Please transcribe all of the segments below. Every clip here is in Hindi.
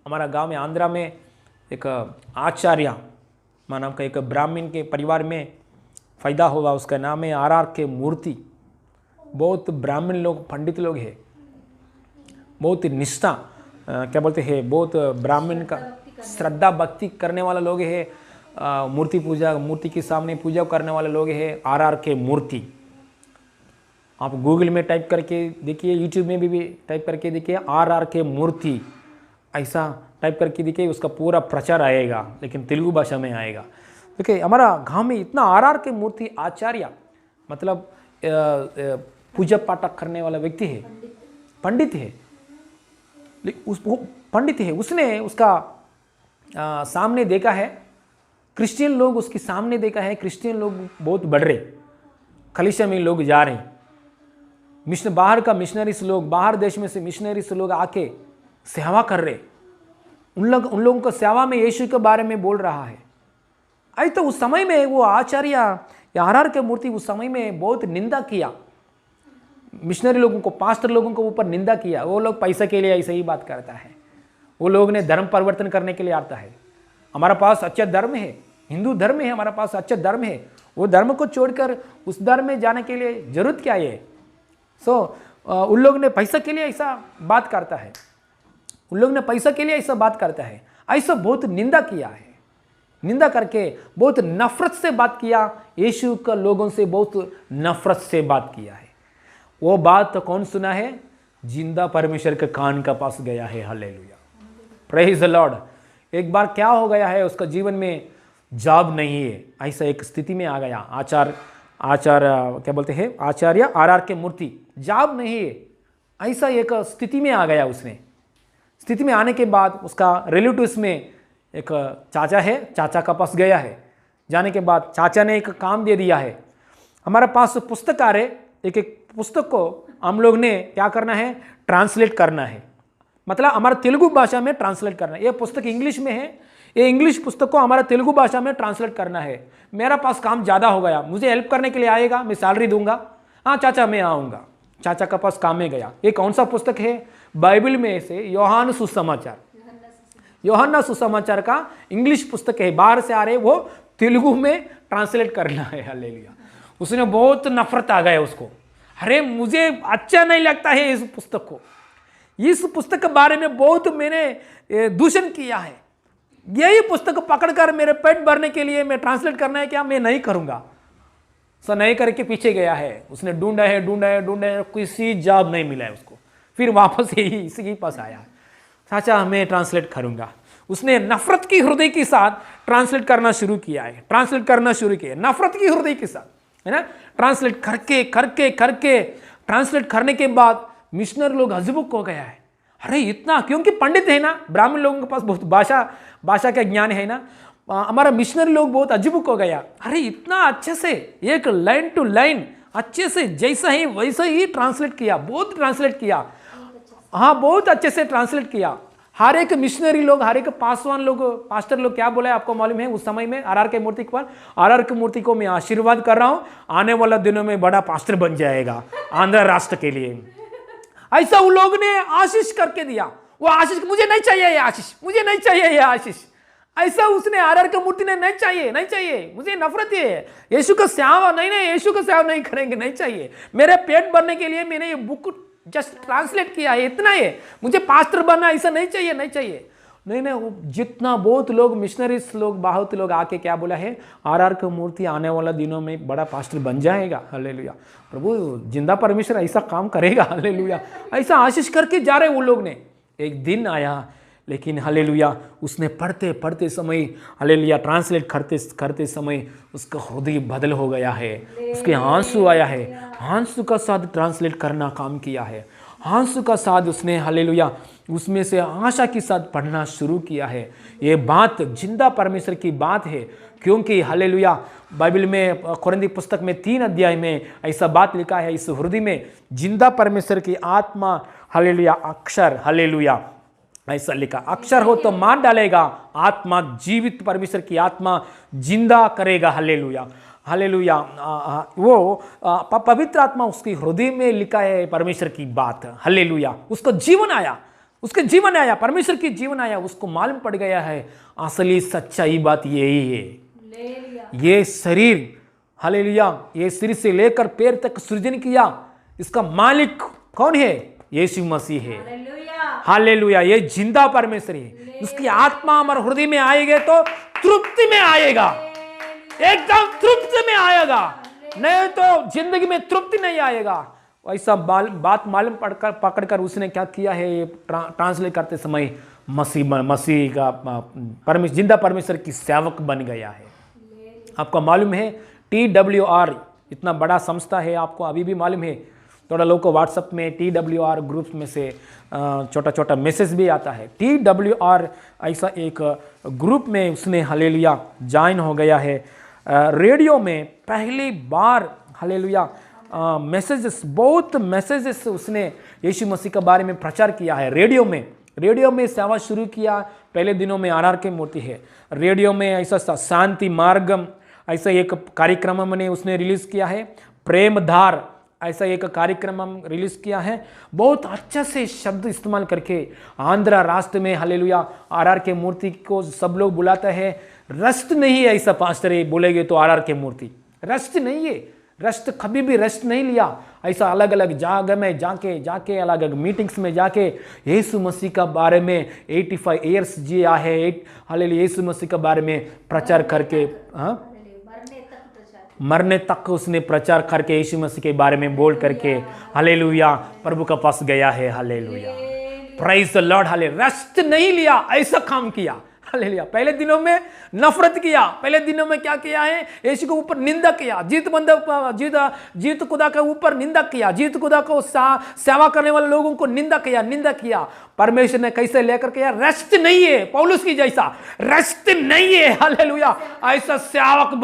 हमारा गांव में आंध्रा में एक आचार्य माँ नाम का एक ब्राह्मण के परिवार में पैदा हुआ। उसका नाम है आर के मूर्ति। बहुत ब्राह्मण लोग, पंडित लोग हैं, बहुत निष्ठा क्या बोलते हैं, बहुत ब्राह्मण का श्रद्धा भक्ति करने वाला लोग हैं। मूर्ति पूजा, मूर्ति के सामने पूजा करने वाले लोग हैं आर के मूर्ति। आप गूगल में टाइप करके देखिए, यूट्यूब में भी टाइप करके देखिए आर के मूर्ति, ऐसा टाइप करके देखिए, उसका पूरा प्रचार आएगा, लेकिन तेलुगु भाषा में आएगा। देखिए हमारा गांव में इतना आर के मूर्ति आचार्य, मतलब पूजा पाठ करने वाला व्यक्ति है, पंडित है, पंडित है। उसने उसका सामने देखा है, क्रिश्चियन लोग उसके सामने देखा है, क्रिश्चियन लोग बहुत बढ़ रहे, कलीसिया में लोग जा रहे हैं, मिशन बाहर का मिशनरीज लोग, बाहर देश में से मिशनरीज लोग आके सेवा कर रहे, उन लोगों को सेवा में यीशु के बारे में बोल रहा है। आई तो उस समय में वो आचार्य आर के मूर्ति उस समय में बहुत निंदा किया, मिशनरी लोगों को, पास्टर लोगों को ऊपर निंदा किया। वो लोग पैसा के लिए ऐसे ही बात करता है, वो लोग ने धर्म परिवर्तन करने के लिए आता है। हमारा पास अच्छा धर्म है, हिंदू धर्म है, हमारा पास अच्छा धर्म है, वो धर्म को छोड़कर उस धर्म में जाने के लिए जरूरत क्या है। उन लोग ने पैसा के लिए ऐसा बात करता है, उन लोग ने पैसा के लिए ऐसा बात करता है, ऐसा बहुत निंदा किया है। निंदा करके बहुत नफरत से बात किया, यीशु का लोगों से बहुत नफरत से बात किया है। वो बात तो कौन सुना है? जिंदा परमेश्वर के कान का पास गया है। Hallelujah, praise the Lord. एक बार क्या हो गया है, उसका जीवन में जॉब नहीं है, ऐसा एक स्थिति में आ गया। आचार्य क्या बोलते हैं, आचार्य आर के मूर्ति, जॉब नहीं है, ऐसा एक स्थिति में आ गया। उसने स्थिति में आने के बाद उसका रिलेटिव्स में एक चाचा है, चाचा का पास गया है। जाने के बाद चाचा ने एक काम दे दिया है, हमारे पास पुस्तक आ रहे, एक एक पुस्तक को हम लोग ने क्या करना है, ट्रांसलेट करना है, मतलब हमारा तेलुगु भाषा में ट्रांसलेट करना है। ये पुस्तक इंग्लिश में है, ये इंग्लिश पुस्तक को हमारा तेलुगु भाषा में ट्रांसलेट करना है। मेरा पास काम ज़्यादा हो गया, मुझे हेल्प करने के लिए आएगा, मैं सैलरी दूंगा। हाँ चाचा मैं आऊँगा। चाचा का पास काम में गया। ये कौन सा पुस्तक है? बाइबल में से यूहन्ना सुसमाचार, यूहन्ना सुसमाचार का इंग्लिश पुस्तक है, बाहर से आ रहे, वो तेलुगु में ट्रांसलेट करना है। हालेलुया। उसने बहुत नफरत आ गया उसको, अरे मुझे अच्छा नहीं लगता है इस पुस्तक को, इस पुस्तक के बारे में बहुत मैंने दूषण किया है, यही पुस्तक पकड़कर मेरे पेट भरने के लिए मैं ट्रांसलेट करना है क्या? मैं नहीं करूंगा। सो नहीं करके पीछे गया है। उसने ढूंढा है, किसी जॉब नहीं मिला है उसको। फिर वापस यही इसी के पास आया, चाचा मैं ट्रांसलेट करूंगा। उसने नफरत की हृदय के साथ ट्रांसलेट करना शुरू किया है, नफरत की हृदय के साथ, है ना। ट्रांसलेट करके ट्रांसलेट करने के बाद मिशनरी लोग हजबुक हो गया है। अरे इतना, क्योंकि पंडित है ना, ब्राह्मण लोगों के पास बहुत भाषा का ज्ञान है ना, हमारा मिशनरी लोग बहुत अजबुक हो गया। अरे इतना अच्छे से एक लाइन टू लाइन अच्छे से जैसा ही वैसा ही ट्रांसलेट किया, बहुत ट्रांसलेट किया। हाँ बहुत अच्छे से ट्रांसलेट किया। हर एक मिशनरी लोग, हर एक पासवान लोग, पास्टर लोग क्या बोला है आपको मालूम है? उस समय में आर के मूर्ति पर, आर के मूर्ति को मैं आशीर्वाद कर रहा हूं, आने वाला दिनों में बड़ा पास्टर बन जाएगा आंध्र राष्ट्र के लिए। ऐसा उन लोग ने आशीष करके दिया। वो आशीष, मुझे नहीं चाहिए ये आशीष, मुझे नहीं चाहिए ये आशीष, ऐसा उसने आर के मूर्ति ने नहीं चाहिए, मुझे नफरत है, यीशु का सेवा नहीं, यीशु का सेवा नहीं करेंगे, नहीं चाहिए। मेरे पेट भरने के लिए मैंने ये बुक जस्ट ट्रांसलेट किया है, इतना ही, मुझे पास्टर बनना ऐसा नहीं चाहिए। नहीं, जितना बहुत लोग मिशनरीज लोग, बहुत लोग आके क्या बोला है, आर के मूर्ति आने वाला दिनों में बड़ा पास्टर बन जाएगा। हालेलुया, प्रभु जिंदा परमेश्वर ऐसा काम करेगा। हालेलुया, ऐसा आशीष करके जा रहे वो लोग ने। एक दिन आया, लेकिन हालेलुया उसने पढ़ते समय, हालेलुया ट्रांसलेट करते समय उसका हृदय बदल हो गया है, उसके आंसू आया है, आंसू का साथ ट्रांसलेट करना काम किया है, आंसू का साथ उसने हालेलुया उसमें से आशा के साथ पढ़ना शुरू किया है। ये बात जिंदा परमेश्वर की बात है, क्योंकि हालेलुया बाइबल में कुरिन्थी पुस्तक में 3 अध्याय में ऐसा बात लिखा है, इस हृदय में जिंदा परमेश्वर की आत्मा, हालेलुया अक्षर, हालेलुया ऐसा लिखा, अक्षर हो तो मार डालेगा, आत्मा जीवित परमेश्वर की आत्मा जिंदा करेगा। Hallelujah, hallelujah. वो पवित्र आत्मा उसकी हृदय में लिखा है परमेश्वर की बात। हालेलुया। उसको जीवन आया, उसके जीवन आया, परमेश्वर की जीवन आया, उसको मालूम पड़ गया है असली सच्चाई बात यही है। ये शरीर, हालेलुया, ये सिर से लेकर पैर तक सृजन किया, इसका मालिक कौन है? यीशु मसीह है। हालेलुया। ये जिंदा परमेश्वर है। उसकी आत्मा हमारे हृदय में आएगी तो तृप्ति में आएगा, एकदम तृप्ति में आएगा, नहीं तो जिंदगी में तृप्ति नहीं आएगा। ऐसा बात मालूम पकड़कर उसने क्या किया है, ये ट्रांसलेट करते समय मसीह का जिंदा परमेश्वर की सेवक बन गया है। आपको मालूम है TWR इतना बड़ा संस्था है, आपको अभी भी मालूम है। थोड़ा लोगों को व्हाट्सएप में TWR ग्रुप्स में से छोटा छोटा मैसेज भी आता है। TWR ऐसा एक ग्रुप में उसने हालेलुया ज्वाइन हो गया है। रेडियो में पहली बार हालेलुया मैसेजेस, बहुत मैसेजेस उसने यीशु मसीह के बारे में प्रचार किया है। रेडियो में सेवा शुरू किया। पहले दिनों में RR के मूर्ति है। रेडियो में ऐसा शांति मार्गम ऐसा एक कार्यक्रम ने उसने रिलीज़ किया है। प्रेमधार ऐसा एक कार्यक्रम हम रिलीज़ किया है। बहुत अच्छे से शब्द इस्तेमाल करके आंध्रा राष्ट्र में हालेलुया RR के मूर्ति को सब लोग बुलाते हैं। रस्ट नहीं है ऐसा पास्टर बोलेंगे तो RR के मूर्ति रस्ट नहीं है। रस्ट कभी भी रस्ट नहीं लिया। ऐसा अलग अलग जगह में जाके अलग अलग मीटिंग्स में जाके यीशु मसीह का बारे में 85 ईयर्स जिया है। हालेलुया यीशु मसीह के बारे में प्रचार करके मरने तक उसने प्रचार करके यीशु मसीह के बारे में बोल करके हालेलुया प्रभु का पास गया है। Hallelujah, praise the Lord. Hallelujah, रस्ट नहीं लिया, ऐसा काम किया। हालेलुया। पहले दिनों में नफरत किया, पहले दिनों में क्या किया है, यीशु के ऊपर निंदा किया, जीत खुदा के ऊपर निंदा किया, जीत खुदा को सेवा करने वाले लोगों को निंदा किया। परमेश्वर ने कैसे लेकर किया? रेस्ट नहीं है, पौलुस की जैसा रेस्ट नहीं है। हालेलुया, ऐसा सेवक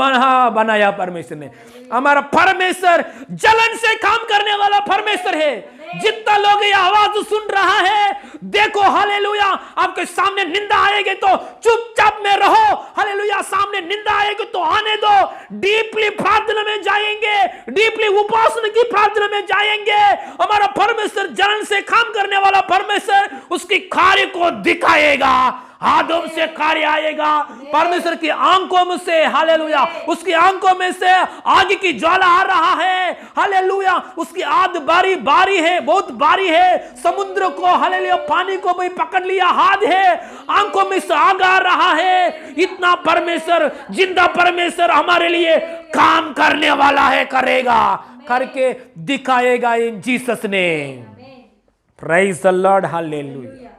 बनाया परमेश्वर ने। हमारा परमेश्वर जलन से काम करने वाला परमेश्वर है। जितना लोग ये आवाज सुन रहा है, देखो हालेलुया, आपके सामने निंदा आएगी तो चुपचाप में रहो। हालेलुया, सामने निंदा आएगी तो आने दो। डीपली प्रार्थना में जाएंगे, डीपली उपासना की प्रार्थना में जाएंगे। हमारा परमेश्वर जलन से काम करने वाला परमेश्वर उसकी कार्य को दिखाएगा। हाथों से कार्य आएगा परमेश्वर की आंखों में से। हालेलुया, उसकी आंखों में से आग की ज्वाला आ रहा है। हालेलुया, उसकी आग बारी है, बहुत बारी है। समुद्र को हालेलुया पानी को भी पकड़ लिया हाथ है, आंखों में से आग आ रहा है। इतना परमेश्वर, जिंदा परमेश्वर हमारे लिए काम करने वाला है, करेगा, करके दिखाएगा इन Jesus name. Praise the Lord. Hallelujah.